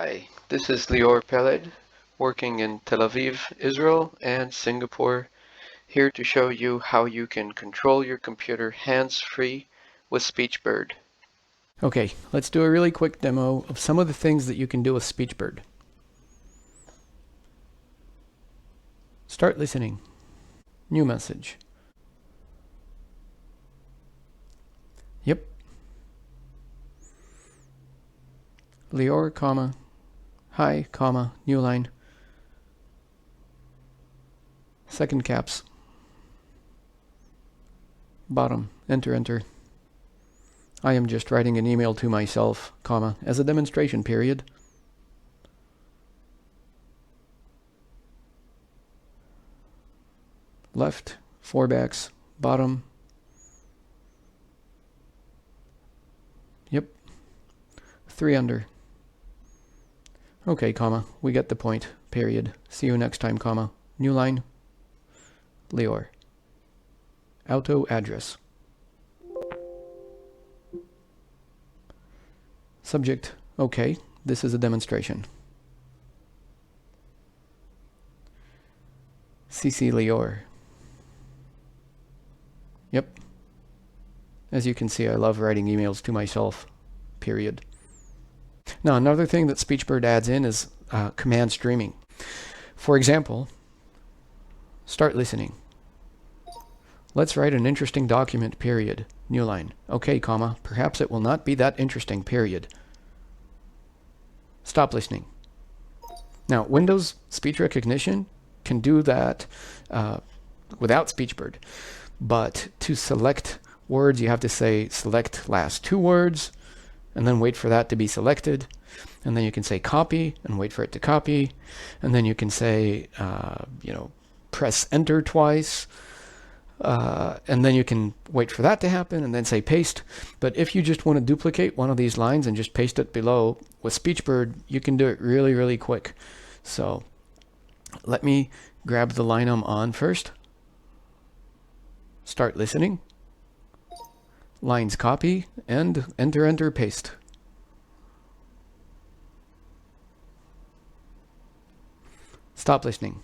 Hi, this is Lior Peled, working in Tel Aviv, Israel, and Singapore, here to show you how you can control your computer hands-free with SpeechBird. Okay, let's do a really quick demo of some of the things that you can do with SpeechBird. Start listening. New message. Yep. Lior, comma, hi, comma, new line. Second caps. Bottom, enter. I am just writing an email to myself, comma, as a demonstration period. Left, 4 backs, bottom. Yep. 3 under. Okay, comma, we get the point, period. See you next time, comma. New line. Lior. Auto address. Subject, okay, this is a demonstration. CC Lior. Yep. As you can see, I love writing emails to myself, period. Now, another thing that SpeechBird adds in is command streaming. For example, start listening. Let's write an interesting document, period. New line. Okay, comma, perhaps it will not be that interesting, period. Stop listening. Now, Windows speech recognition can do that without SpeechBird. But to select words, you have to say select last 2 words, and then wait for that to be selected. And then you can say copy and wait for it to copy. And then you can say, press enter twice. And then you can wait for that to happen and then say paste. But if you just want to duplicate one of these lines and just paste it below, with SpeechBird, you can do it really, really quick. So let me grab the line I'm on first. Start listening. Lines copy and enter, paste. Stop listening.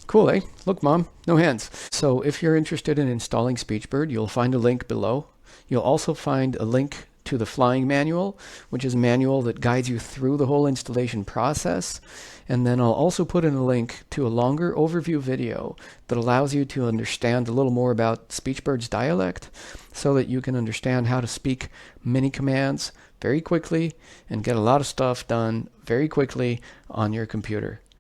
Cool, eh? Look, Mom, no hands. So if you're interested in installing SpeechBird, you'll find a link below. You'll also find a link to the flying manual, which is a manual that guides you through the whole installation process. And then I'll also put in a link to a longer overview video that allows you to understand a little more about SpeechBird's dialect so that you can understand how to speak many commands very quickly and get a lot of stuff done very quickly on your computer.